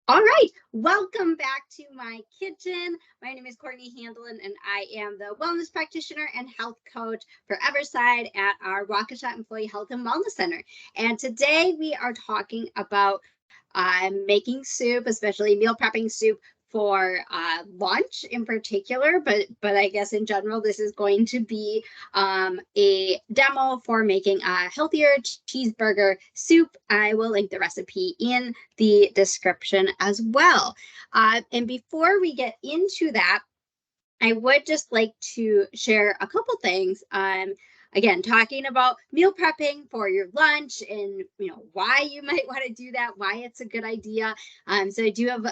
All right, welcome back to my kitchen. My name is Courtney Handelin, and I am the Wellness Practitioner and Health Coach for Everside at our Waukesha Employee Health and Wellness Center. And today we are talking about making soup, especially meal prepping soup for lunch in particular, but I guess in general, this is going to be a demo for making a healthier cheeseburger soup. I will link the recipe in the description as well. And before we get into that, I would just like to share a couple things. Again, talking about meal prepping for your lunch and, why you might want to do that, why it's a good idea. So I do have,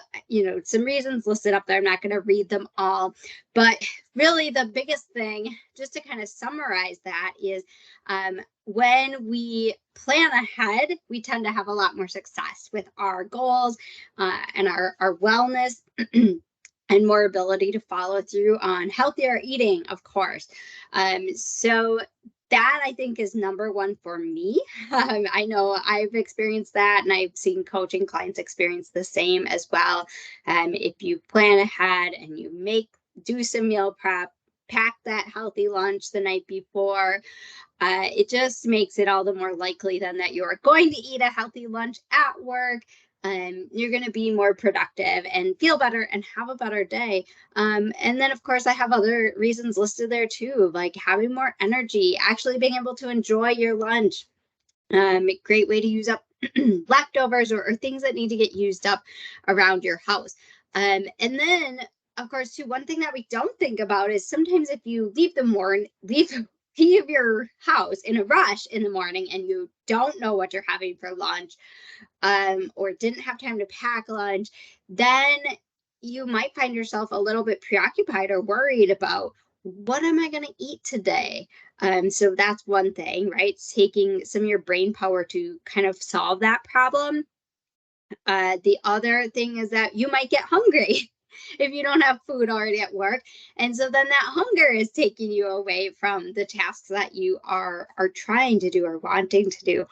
some reasons listed up there. I'm not going to read them all, but really the biggest thing, just to kind of summarize that, is when we plan ahead, we tend to have a lot more success with our goals and our wellness. And more ability to follow through on healthier eating, of course. So that I think is number one for me. I know I've experienced that, and I've seen coaching clients experience the same as well. If you plan ahead and you do some meal prep, pack that healthy lunch the night before, it just makes it all the more likely then that you're going to eat a healthy lunch at work. You're going to be more productive and feel better and have a better day. And then, of course, I have other reasons listed there too, like having more energy, actually being able to enjoy your lunch. Great way to use up leftovers or things that need to get used up around your house. And then, of course, too, one thing that we don't think about is sometimes if you leave your house in a rush in the morning and you don't know what you're having for lunch, or didn't have time to pack lunch, then you might find yourself a little bit preoccupied or worried about, what am I going to eat today? So that's one thing, right? It's taking some of your brain power to kind of solve that problem. The other thing is that you might get hungry if you don't have food already at work. And so then that hunger is taking you away from the tasks that you are trying to do or wanting to do.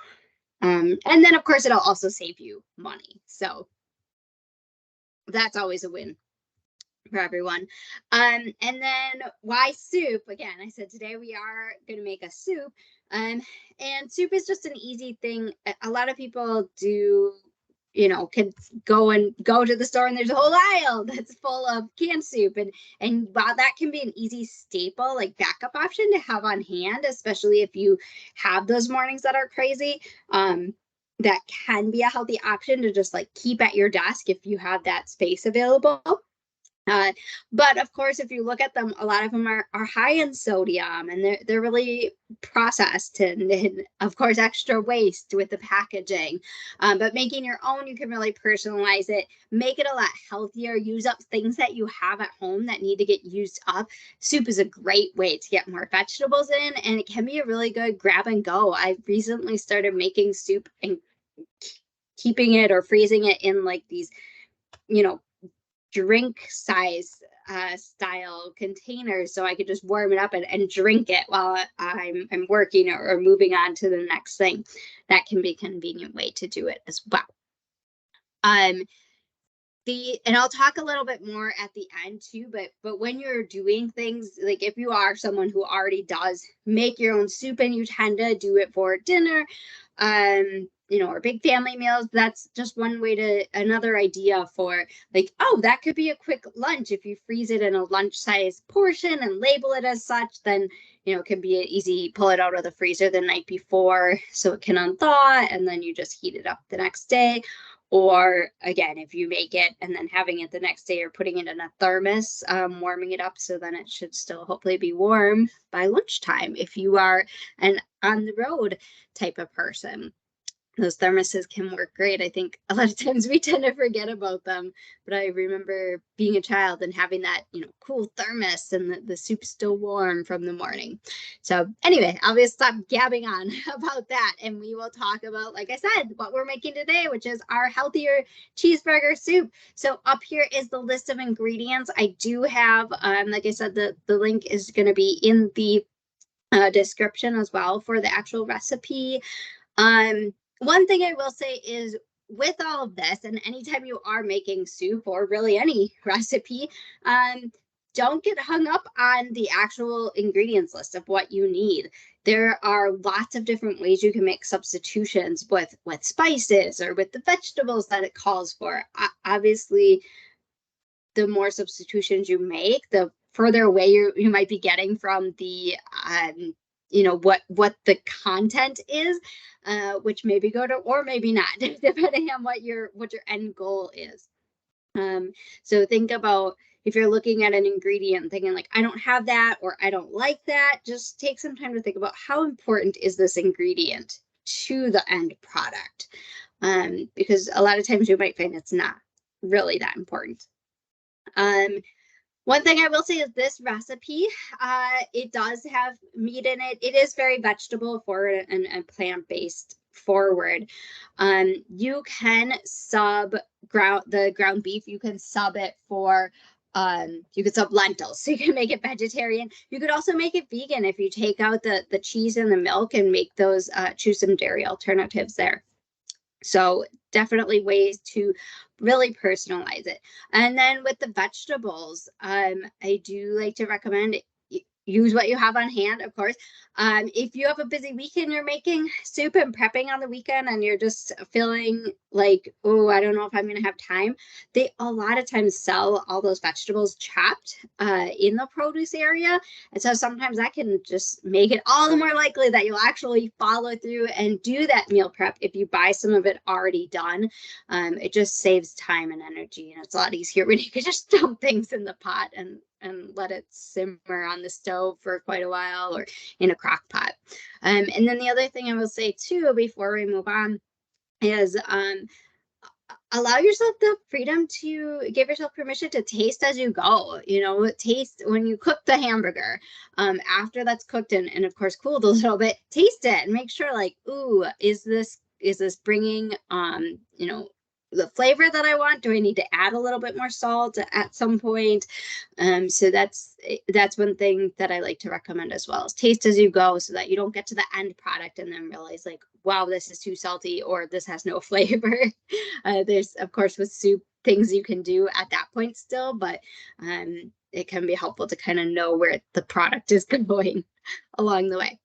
And then, of course, it'll also save you money. So that's always a win for everyone. And then why soup? Again, I said today we are going to make a soup. And soup is just an easy thing. A lot of people do, can go to the store and there's a whole aisle that's full of canned soup. And while that can be an easy staple, like backup option to have on hand, especially if you have those mornings that are crazy, that can be a healthy option to just like keep at your desk if you have that space available. But of course, if you look at them, a lot of them are high in sodium, and they're really processed, and of course extra waste with the packaging. But making your own, you can really personalize it, make it a lot healthier, use up things that you have at home that need to get used up. Soup is a great way to get more vegetables in, and it can be a really good grab and go. I recently started making soup and keeping it or freezing it in like these, drink size style containers, so I could just warm it up and drink it while I'm working or moving on to the next thing. That can be a convenient way to do it as well. And I'll talk a little bit more at the end too, but when you're doing things, like if you are someone who already does make your own soup and you tend to do it for dinner, or big family meals, that's just another idea for like, oh, that could be a quick lunch. If you freeze it in a lunch size portion and label it as such, then, it can be easy, pull it out of the freezer the night before so it can unthaw, and then you just heat it up the next day. Or again, if you make it and then having it the next day, or putting it in a thermos, warming it up, so then it should still hopefully be warm by lunchtime if you are an on the road type of person. Those thermoses can work great. I think a lot of times we tend to forget about them, but I remember being a child and having that, cool thermos and the soup's still warm from the morning. So anyway, I'll just stop gabbing on about that, and we will talk about, like I said, what we're making today, which is our healthier cheeseburger soup. So up here is the list of ingredients. I do have, like I said, the link is going to be in the description as well for the actual recipe. One thing I will say is with all of this, and anytime you are making soup or really any recipe, don't get hung up on the actual ingredients list of what you need. There are lots of different ways you can make substitutions with spices or with the vegetables that it calls for. Obviously, the more substitutions you make, the further away you might be getting from the what the content is, which maybe go to or maybe not, depending on what your end goal is. So think about if you're looking at an ingredient and thinking like, I don't have that or I don't like that, just take some time to think about how important is this ingredient to the end product, because a lot of times you might find it's not really that important. One thing I will say is this recipe, it does have meat in it. It is very vegetable forward and plant-based forward. You can sub the ground beef. You can sub it for, you could sub lentils, so you can make it vegetarian. You could also make it vegan if you take out the cheese and the milk and make those, choose some dairy alternatives there. So definitely ways to really personalize it. And then with the vegetables, I do like to recommend use what you have on hand, of course. If you have a busy weekend, you're making soup and prepping on the weekend and you're just feeling like, oh, I don't know if I'm going to have time. They a lot of times sell all those vegetables chopped in the produce area. And so sometimes that can just make it all the more likely that you'll actually follow through and do that meal prep if you buy some of it already done. It just saves time and energy, and it's a lot easier when you can just dump things in the pot and let it simmer on the stove for quite a while or in a crock pot. And then the other thing I will say too, before we move on, is allow yourself the freedom to give yourself permission to taste as you go. Taste when you cook the hamburger, after that's cooked and of course cooled a little bit, taste it and make sure like, ooh, is this bringing the flavor that I want? Do I need to add a little bit more salt at some point? So that's one thing that I like to recommend as well, is taste as you go, so that you don't get to the end product and then realize like, wow, this is too salty or this has no flavor. There's, of course, with soup, things you can do at that point still, but it can be helpful to kind of know where the product is going along the way.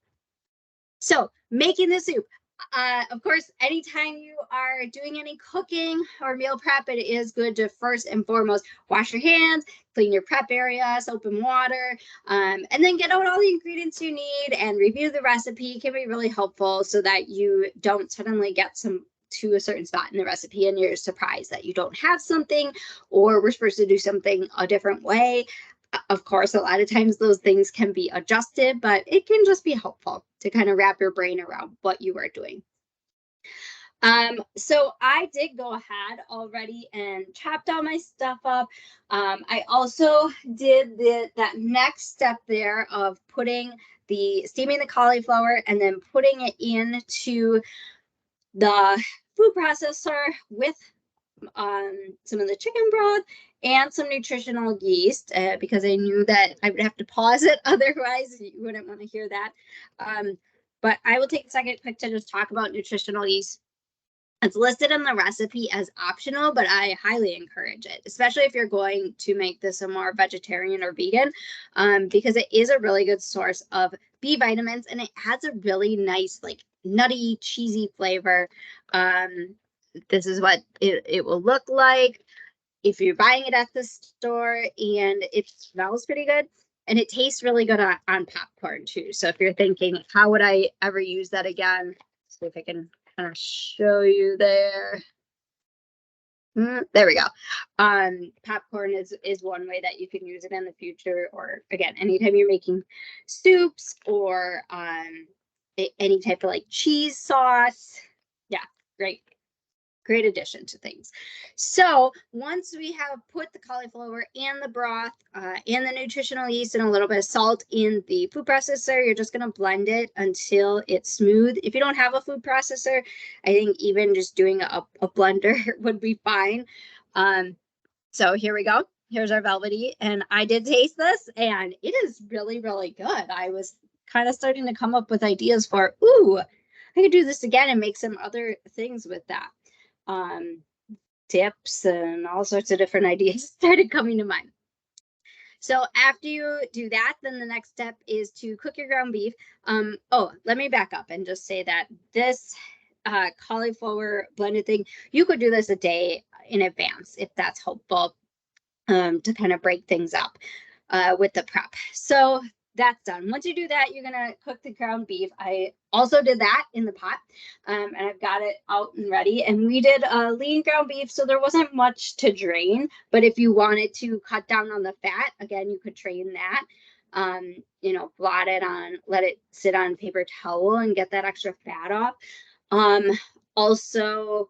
So making the soup. Of course, anytime you are doing any cooking or meal prep, it is good to first and foremost wash your hands, clean your prep area, soap and water, and then get out all the ingredients you need and review the recipe. It can be really helpful so that you don't suddenly get to a certain spot in the recipe and you're surprised that you don't have something, or we're supposed to do something a different way. Of course, a lot of times those things can be adjusted, but it can just be helpful to kind of wrap your brain around what you are doing. So I did go ahead already and chopped all my stuff up. I also did that next step there of steaming the cauliflower and then putting it into the food processor with some of the chicken broth and some nutritional yeast, because I knew that I would have to pause it. Otherwise, you wouldn't want to hear that. But I will take a second quick to just talk about nutritional yeast. It's listed in the recipe as optional, but I highly encourage it, especially if you're going to make this a more vegetarian or vegan, because it is a really good source of B vitamins and it adds a really nice, like nutty, cheesy flavor. This is what it will look like if you're buying it at the store, and it smells pretty good and it tastes really good on popcorn too. So if you're thinking, how would I ever use that again? See if I can kind of show you there. There we go. Popcorn is one way that you can use it in the future, or again, anytime you're making soups or any type of like cheese sauce. Yeah, great addition to things. So once we have put the cauliflower and the broth and the nutritional yeast and a little bit of salt in the food processor, you're just going to blend it until it's smooth. If you don't have a food processor, I think even just doing a blender would be fine. So here we go. Here's our velvety, and I did taste this and it is really, really good. I was kind of starting to come up with ideas for, ooh, I could do this again and make some other things with that. dips and all sorts of different ideas started coming to mind. So after you do that, then the next step is to cook your ground beef. Oh, let me back up and just say that this cauliflower blended thing, you could do this a day in advance if that's helpful, to kind of break things up with the prep. So that's done. Once you do that, you're gonna cook the ground beef. I also did that in the pot, and I've got it out and ready. And we did lean ground beef, so there wasn't much to drain. But if you wanted to cut down on the fat, again, you could drain that. You know, blot it on, let it sit on paper towel and get that extra fat off. Also,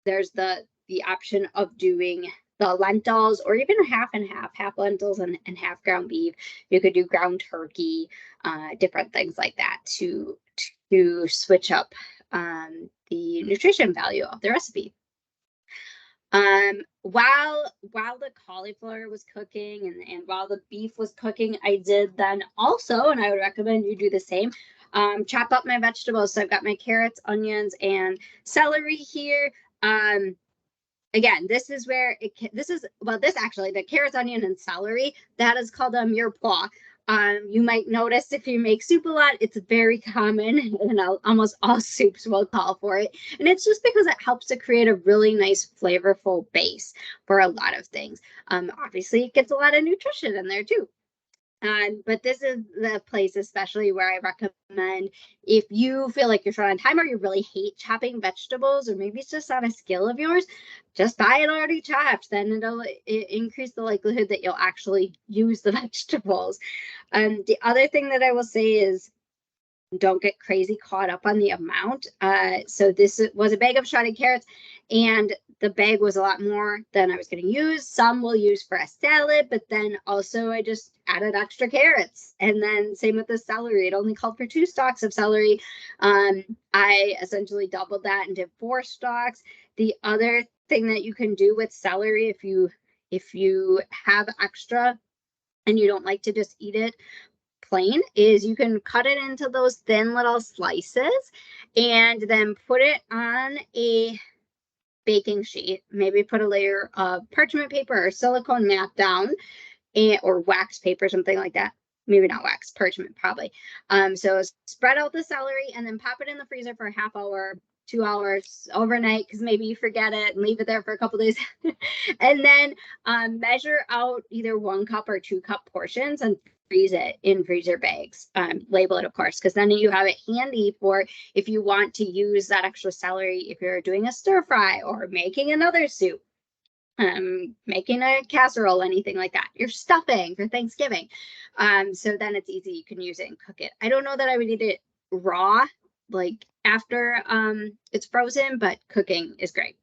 there's the option of doing the lentils, or even half and half lentils and half ground beef. You could do ground turkey, different things like that to switch up the nutrition value of the recipe. While the cauliflower was cooking and while the beef was cooking, I did then also, and I would recommend you do the same, chop up my vegetables. So I've got my carrots, onions, and celery here. Again, this is where this actually, the carrots, onion, and celery, that is called a mirepoix. You might notice if you make soup a lot, it's very common, and almost all soups will call for it. And it's just because it helps to create a really nice, flavorful base for a lot of things. Obviously, it gets a lot of nutrition in there too. But this is the place especially where I recommend, if you feel like you're short on time or you really hate chopping vegetables, or maybe it's just not a skill of yours, just buy it already chopped. Then it'll increase the likelihood that you'll actually use the vegetables. The other thing that I will say is, don't get crazy caught up on the amount. So this was a bag of shredded carrots, and the bag was a lot more than I was going to use. Some we'll use for a salad, but then also I just added extra carrots. And then same with the celery. It only called for 2 stalks of celery. I essentially doubled that and did 4 stalks. The other thing that you can do with celery, if you have extra and you don't like to just eat it plain, is you can cut it into those thin little slices and then put it on a baking sheet. Maybe put a layer of parchment paper or silicone mat down, or wax paper, something like that. Maybe not wax, parchment probably. So spread out the celery and then pop it in the freezer for a half hour, 2 hours, overnight, because maybe you forget it, and leave it there for a couple days. And then measure out either 1 cup or 2 cup portions and freeze it in freezer bags. Label it, of course, because then you have it handy for if you want to use that extra celery if you're doing a stir fry or making another soup, making a casserole, anything like that. You're stuffing for Thanksgiving. So then it's easy. You can use it and cook it. I don't know that I would eat it raw, like after it's frozen, but cooking is great.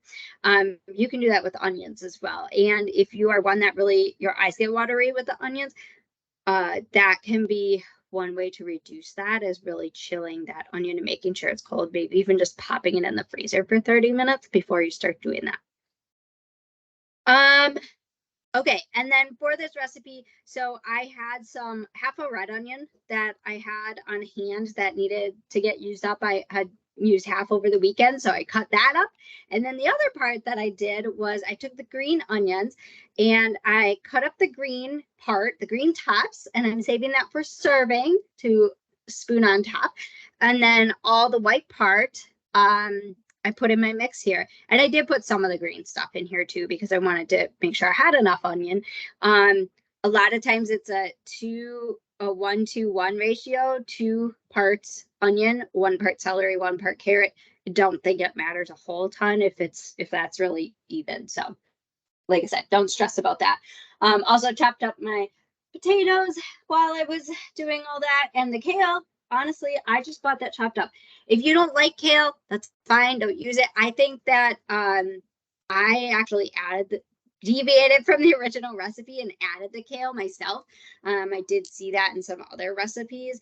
You can do that with onions as well. And if you are one that really, your eyes get watery with the onions, that can be one way to reduce that, is really chilling that onion and making sure it's cold, maybe even just popping it in the freezer for 30 minutes before you start doing that. Okay, and then for this recipe, so I had half a red onion that I had on hand that needed to get used up. I had used half over the weekend, so I cut that up. And then the other part that I did was I took the green onions and I cut up the green part, the green tops, and I'm saving that for serving to spoon on top. And then all the white part, I put in my mix here. And I did put some of the green stuff in here too, because I wanted to make sure I had enough onion. A lot of times it's a 1-to-1 ratio, 2 parts onion, 1 part celery, 1 part carrot. I don't think it matters a whole ton if that's really even. So like I said, don't stress about that. Also chopped up my potatoes while I was doing all that, and the kale. Honestly, I just bought that chopped up. If you don't like kale, that's fine. Don't use it. I think that I actually deviated from the original recipe and added the kale myself. I did see that in some other recipes.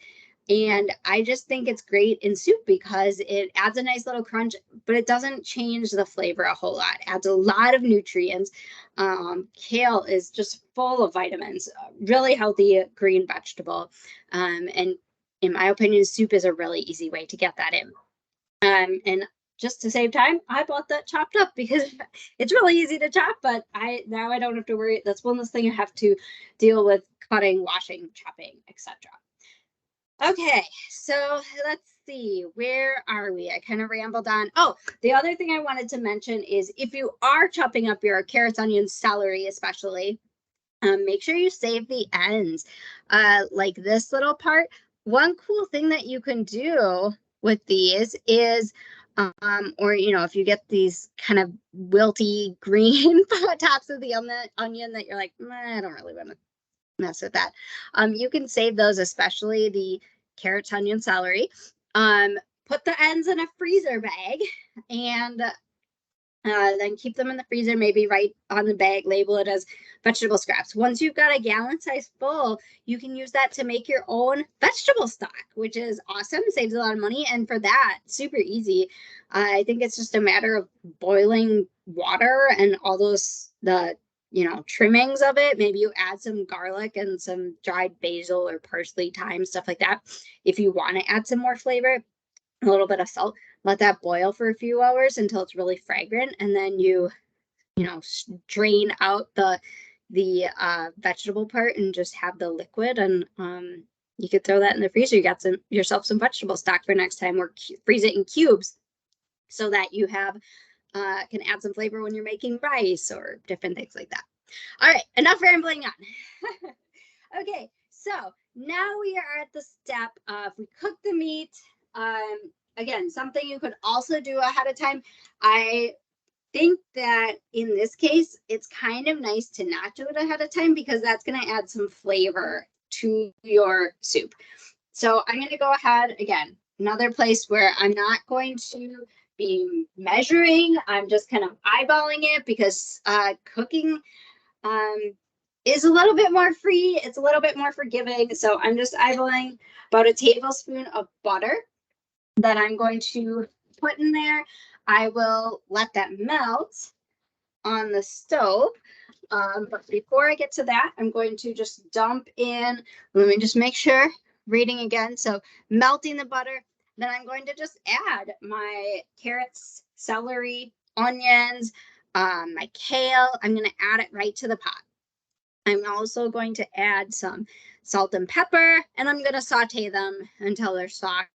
And I just think it's great in soup because it adds a nice little crunch, but it doesn't change the flavor a whole lot. It adds a lot of nutrients. Kale is just full of vitamins, really healthy green vegetable. And in my opinion, soup is a really easy way to get that in. And just to save time, I bought that chopped up because it's really easy to chop, but now I don't have to worry. That's one less thing I have to deal with: cutting, washing, chopping, etc. Okay, so let's see, where are we? I kind of rambled on. Oh, the other thing I wanted to mention is if you are chopping up your carrots, onions, celery, especially, make sure you save the ends, like this little part. One cool thing that you can do with these is, or if you get these kind of wilty green tops of the onion that you're like, I don't really want to mess with that. You can save those, especially the carrots, onion, celery. Put the ends in a freezer bag and then keep them in the freezer, maybe right on the bag, label it as vegetable scraps. Once you've got a gallon-sized bowl, you can use that to make your own vegetable stock, which is awesome, saves a lot of money. And for that, super easy. I think it's just a matter of boiling water and all those, trimmings of it. Maybe you add some garlic and some dried basil or parsley, thyme, stuff like that. If you want to add some more flavor, a little bit of salt, let that boil for a few hours until it's really fragrant, and then you drain out the vegetable part and just have the liquid, and you could throw that in the freezer. You got yourself some vegetable stock for next time, or freeze it in cubes so that you have can add some flavor when you're making rice or different things like that. All right, enough rambling on. Okay, so now we are at the step of, we cook the meat. Again, something you could also do ahead of time. I think that in this case, it's kind of nice to not do it ahead of time because that's going to add some flavor to your soup. So I'm going to go ahead, again, another place where I'm not going to be measuring. I'm just kind of eyeballing it because cooking is a little bit more free. It's a little bit more forgiving. So I'm just eyeballing about a tablespoon of butter that I'm going to put in there. I will let that melt on the stove. But before I get to that, I'm going to just dump in, let me just make sure, reading again. So melting the butter, then I'm going to just add my carrots, celery, onions, my kale. I'm going to add it right to the pot. I'm also going to add some salt and pepper, and I'm going to saute them until they're softer.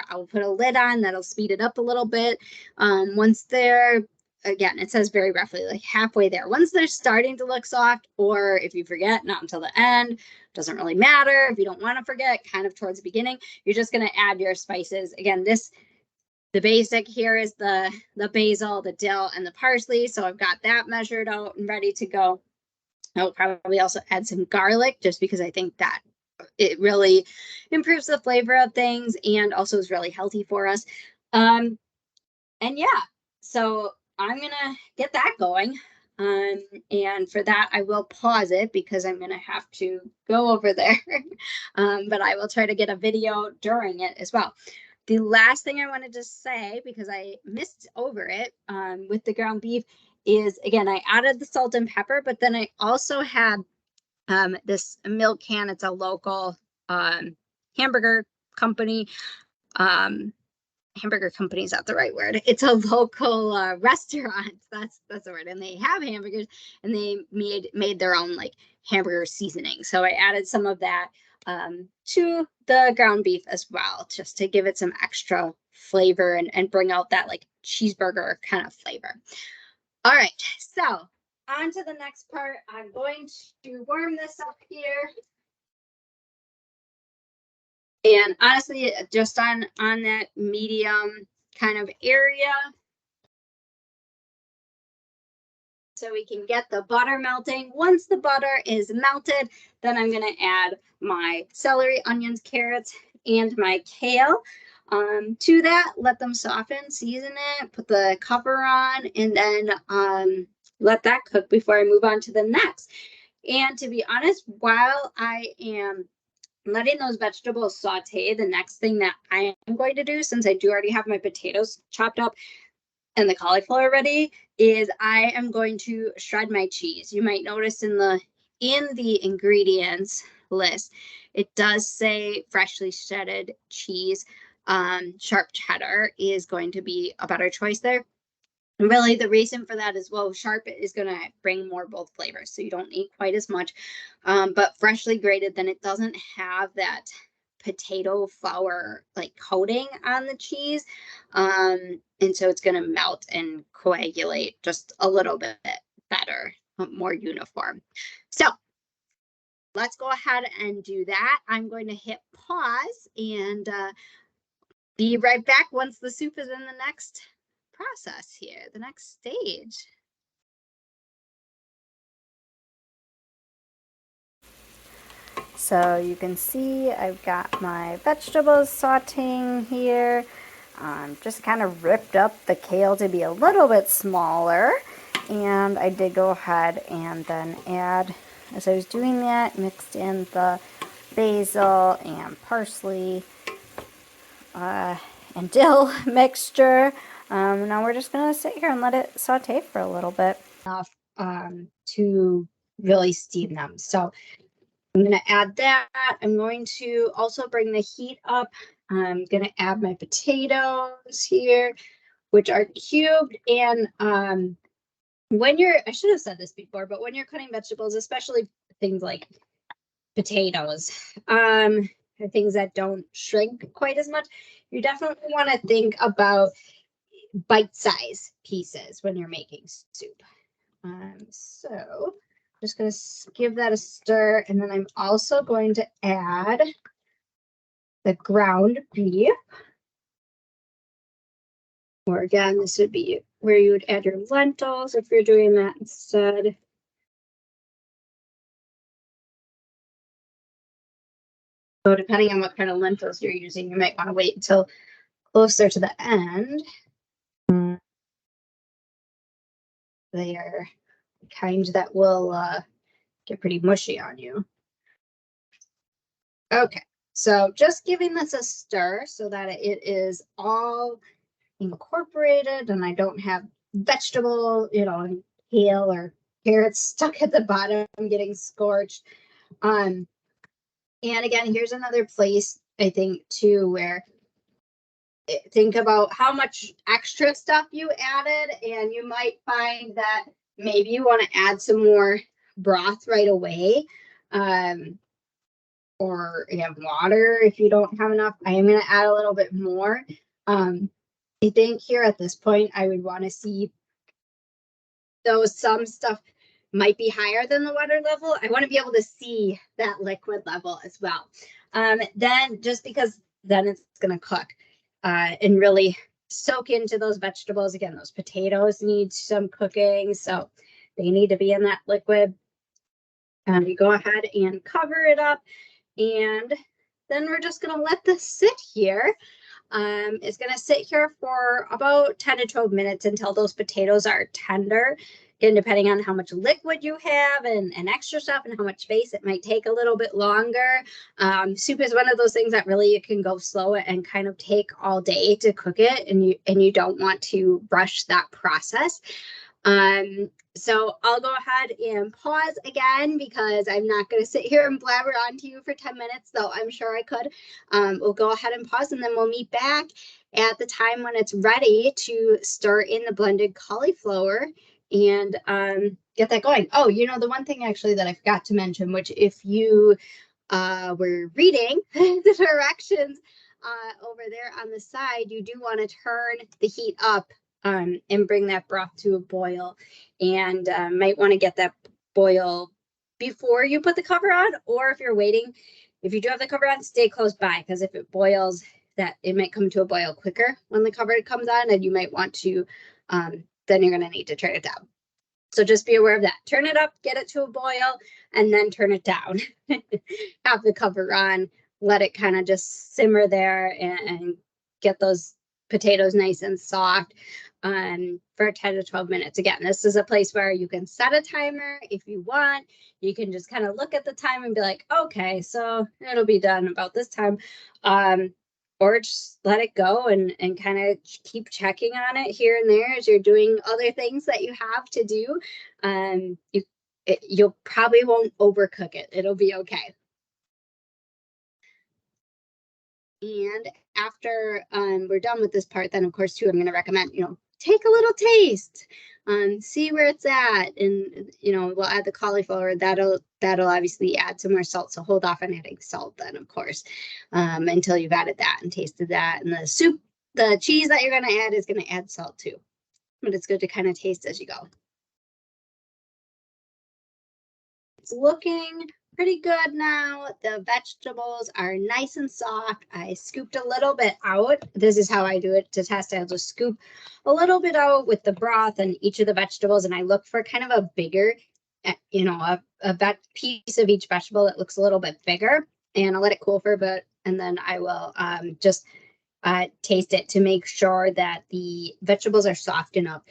I'll put a lid on, that'll speed it up a little bit. Once they're, again, it says very roughly like halfway there. Once they're starting to look soft, or if you forget, not until the end, doesn't really matter. If you don't want to forget, kind of towards the beginning, you're just going to add your spices. Again, the basic here is the basil, the dill, and the parsley. So I've got that measured out and ready to go. I'll probably also add some garlic just because I think that it really improves the flavor of things and also is really healthy for us. And yeah, so I'm going to get that going. And for that, I will pause it because I'm going to have to go over there. But I will try to get a video during it as well. The last thing I wanted to say, because I missed over it with the ground beef, is, again, I added the salt and pepper, but then I also had this milk can. It's a local hamburger company. Hamburger company is not the right word. It's a local restaurant. That's the word. And they have hamburgers, and they made their own like hamburger seasoning. So I added some of that to the ground beef as well, just to give it some extra flavor and bring out that like cheeseburger kind of flavor. All right, so on to the next part. I'm going to warm this up here. And honestly, just on that medium kind of area. So we can get the butter melting. Once the butter is melted, then I'm going to add my celery, onions, carrots, and my kale. To that, let them soften, season it, put the cover on, and then let that cook before I move on to the next. And to be honest, while I am letting those vegetables saute, the next thing that I am going to do, since I do already have my potatoes chopped up and the cauliflower ready, is I am going to shred my cheese. You might notice in the ingredients list, it does say freshly shredded cheese. sharp cheddar is going to be a better choice there. And really, the reason for that is, well, sharp is going to bring more both flavors, so you don't need quite as much. But freshly grated, then it doesn't have that potato flour like coating on the cheese, and so it's going to melt and coagulate just a little bit better, more uniform. So let's go ahead and do that. I'm going to hit pause and be right back once the soup is in the next process here, the next stage. So you can see I've got my vegetables sauteing here. Just kind of ripped up the kale to be a little bit smaller. And I did go ahead and then add, as I was doing that, mixed in the basil and parsley and dill mixture. Now we're just going to sit here and let it saute for a little bit. Enough to really steam them. So I'm going to add that. I'm going to also bring the heat up. I'm going to add my potatoes here, which are cubed. And when you're, I should have said this before, but when you're cutting vegetables, especially things like potatoes, things that don't shrink quite as much, you definitely want to think about bite-size pieces when you're making soup. So just going to give that a stir, and then I'm also going to add the ground beef. Or again, this would be where you would add your lentils if you're doing that instead. So depending on what kind of lentils you're using, you might want to wait until closer to the end. They are kind that will get pretty mushy on you. Okay, so just giving this a stir so that it is all incorporated and I don't have vegetable, kale or carrots stuck at the bottom getting scorched. And again, here's another place I think too where think about how much extra stuff you added, and you might find that maybe you want to add some more broth right away. Or you have water if you don't have enough. I am going to add a little bit more. I think here at this point, I would want to see though some stuff might be higher than the water level. I want to be able to see that liquid level as well. Then just because then it's going to cook and really soak into those vegetables. Again, those potatoes need some cooking, so they need to be in that liquid. You go ahead and cover it up, and then we're just going to let this sit here. It's going to sit here for about 10 to 12 minutes until those potatoes are tender. And depending on how much liquid you have and extra stuff and how much space, it might take a little bit longer. Soup is one of those things that really you can go slow and kind of take all day to cook it, and you don't want to rush that process. So I'll go ahead and pause again because I'm not going to sit here and blabber on to you for 10 minutes, though I'm sure I could. We'll go ahead and pause, and then we'll meet back at the time when it's ready to stir in the blended cauliflower and get that going. Oh, the one thing actually that I forgot to mention, which if you were reading the directions over there on the side, you do want to turn the heat up and bring that broth to a boil, and might want to get that boil before you put the cover on, or if you're waiting, if you do have the cover on, stay close by, because if it boils, that it might come to a boil quicker when the cover comes on, and you might want to then you're going to need to turn it down. So just be aware of that. Turn it up, get it to a boil, and then turn it down. Have the cover on, let it kind of just simmer there and get those potatoes nice and soft for 10 to 12 minutes. Again, this is a place where you can set a timer if you want. You can just kind of look at the time and be like, okay, so it'll be done about this time. Or just let it go and kind of keep checking on it here and there as you're doing other things that you have to do. You'll probably won't overcook it. It'll be okay. And after we're done with this part, then of course too, I'm going to recommend, take a little taste, see where it's at, and we'll add the cauliflower. That'll obviously add some more salt. So hold off on adding salt then, of course, until you've added that and tasted that. And the soup, the cheese that you're going to add is going to add salt too, but it's good to kind of taste as you go. It's looking pretty good now. The vegetables are nice and soft. I scooped a little bit out. This is how I do it to test. I'll just scoop a little bit out with the broth and each of the vegetables, and I look for kind of a bigger, a piece of each vegetable that looks a little bit bigger, and I'll let it cool for a bit, and then I will just taste it to make sure that the vegetables are soft enough.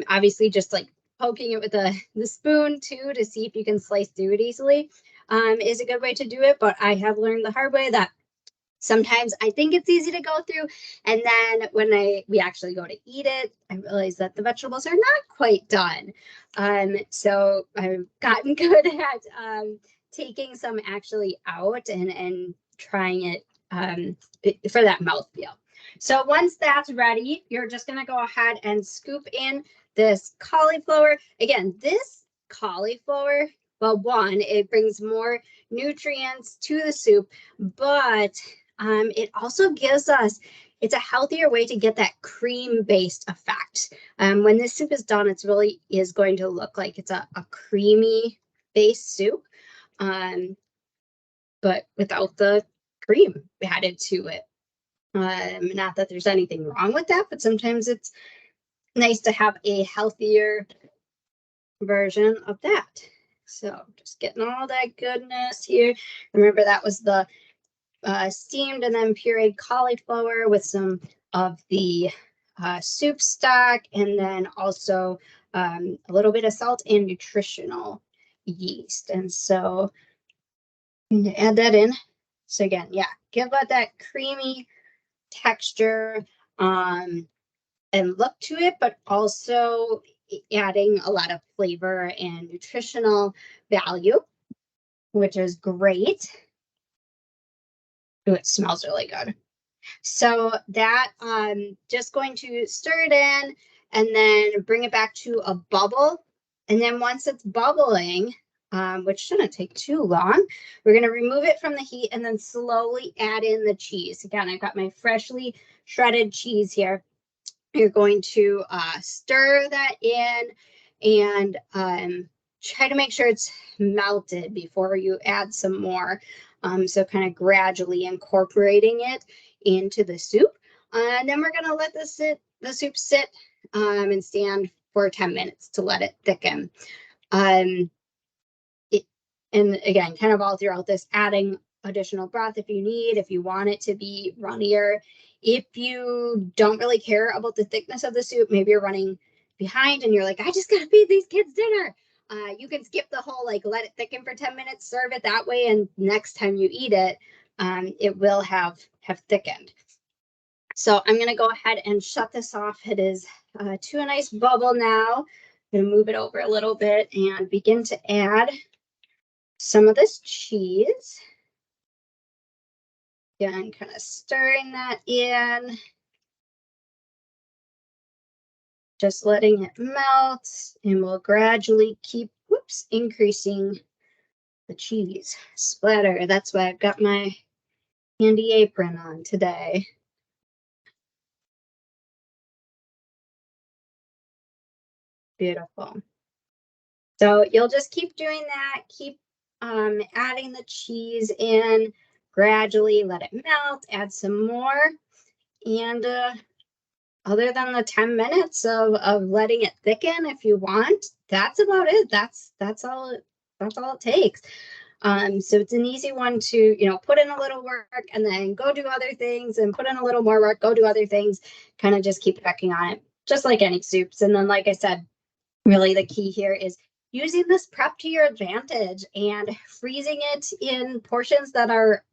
Obviously just like poking it with the spoon too to see if you can slice through it easily is a good way to do it. But I have learned the hard way that sometimes I think it's easy to go through, and then when we actually go to eat it, I realize that the vegetables are not quite done. So I've gotten good at taking some actually out and trying it for that mouthfeel. So once that's ready, you're just going to go ahead and scoop in this cauliflower. Again, this cauliflower, well, one, it brings more nutrients to the soup, but it also gives us, it's a healthier way to get that cream-based effect. When this soup is done, it's really is going to look like it's a creamy-based soup, but without the cream added to it. Not that there's anything wrong with that, but sometimes it's nice to have a healthier version of that. So just getting all that goodness here. Remember, that was the steamed and then pureed cauliflower with some of the soup stock, and then also a little bit of salt and nutritional yeast. And so I'm going to add that in. So again, yeah, give it that creamy texture and look to it, but also adding a lot of flavor and nutritional value, which is great. Ooh, it smells really good. So that just going to stir it in and then bring it back to a bubble. And then once it's bubbling, which shouldn't take too long, we're going to remove it from the heat and then slowly add in the cheese. Again, I've got my freshly shredded cheese here. You're going to stir that in and try to make sure it's melted before you add some more. So kind of gradually incorporating it into the soup. And then we're going to let the soup sit and stand for 10 minutes to let it thicken. And again, kind of all throughout this, adding additional broth if you need, if you want it to be runnier. If you don't really care about the thickness of the soup, maybe you're running behind and you're like, I just got to feed these kids dinner. You can skip the whole, like, let it thicken for 10 minutes, serve it that way, and next time you eat it, it will have thickened. So I'm going to go ahead and shut this off. It is to a nice bubble now. I'm going to move it over a little bit and begin to add some of this cheese. Again, kind of stirring that in. Just letting it melt, and we'll gradually keep, increasing the cheese splatter. That's why I've got my handy apron on today. Beautiful. So you'll just keep doing that, keep adding the cheese in gradually, let it melt, add some more, and other than the 10 minutes of letting it thicken, if you want, that's about it. That's all it takes. So it's an easy one to, put in a little work and then go do other things, and put in a little more work, go do other things, kind of just keep checking on it, just like any soups. And then, like I said, really the key here is using this prep to your advantage and freezing it in portions that are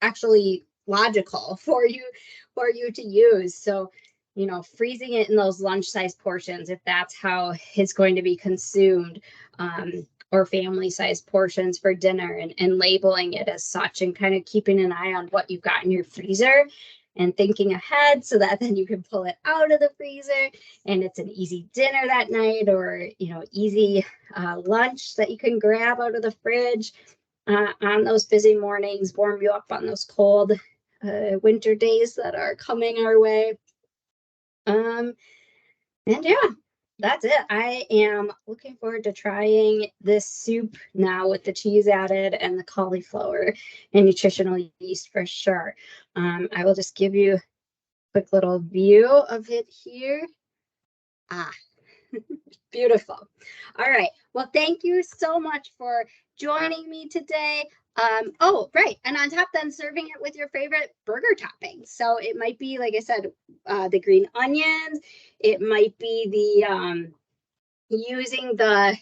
actually logical for you to use. So, freezing it in those lunch size portions, if that's how it's going to be consumed, or family size portions for dinner, and labeling it as such, and kind of keeping an eye on what you've got in your freezer and thinking ahead so that then you can pull it out of the freezer and it's an easy dinner that night, or easy lunch that you can grab out of the fridge on those busy mornings, warm you up on those cold winter days that are coming our way. And yeah, that's it. I am looking forward to trying this soup now with the cheese added and the cauliflower and nutritional yeast for sure. I will just give you a quick little view of it here. Beautiful. All right. Well, thank you so much for joining me today. Oh, right. And on top, then serving it with your favorite burger toppings. So it might be, like I said, the green onions. It might be the using the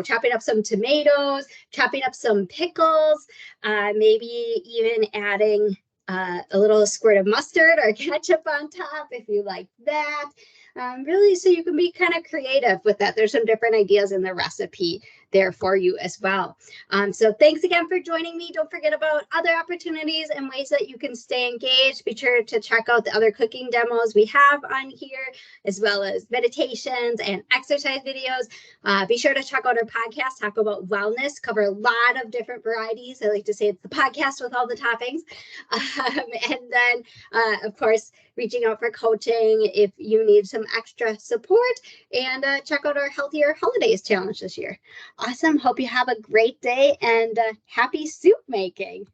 chopping up some tomatoes, chopping up some pickles, maybe even adding a little squirt of mustard or ketchup on top if you like that. Really, so you can be kind of creative with that. There's some different ideas in the recipe there for you as well. So thanks again for joining me. Don't forget about other opportunities and ways that you can stay engaged. Be sure to check out the other cooking demos we have on here, as well as meditations and exercise videos. Be sure to check out our podcast, Talk About Wellness, cover a lot of different varieties. I like to say it's the podcast with all the toppings. And then, of course, reaching out for coaching if you need some extra support, and check out our Healthier Holidays Challenge this year. Awesome. Hope you have a great day and happy soup making.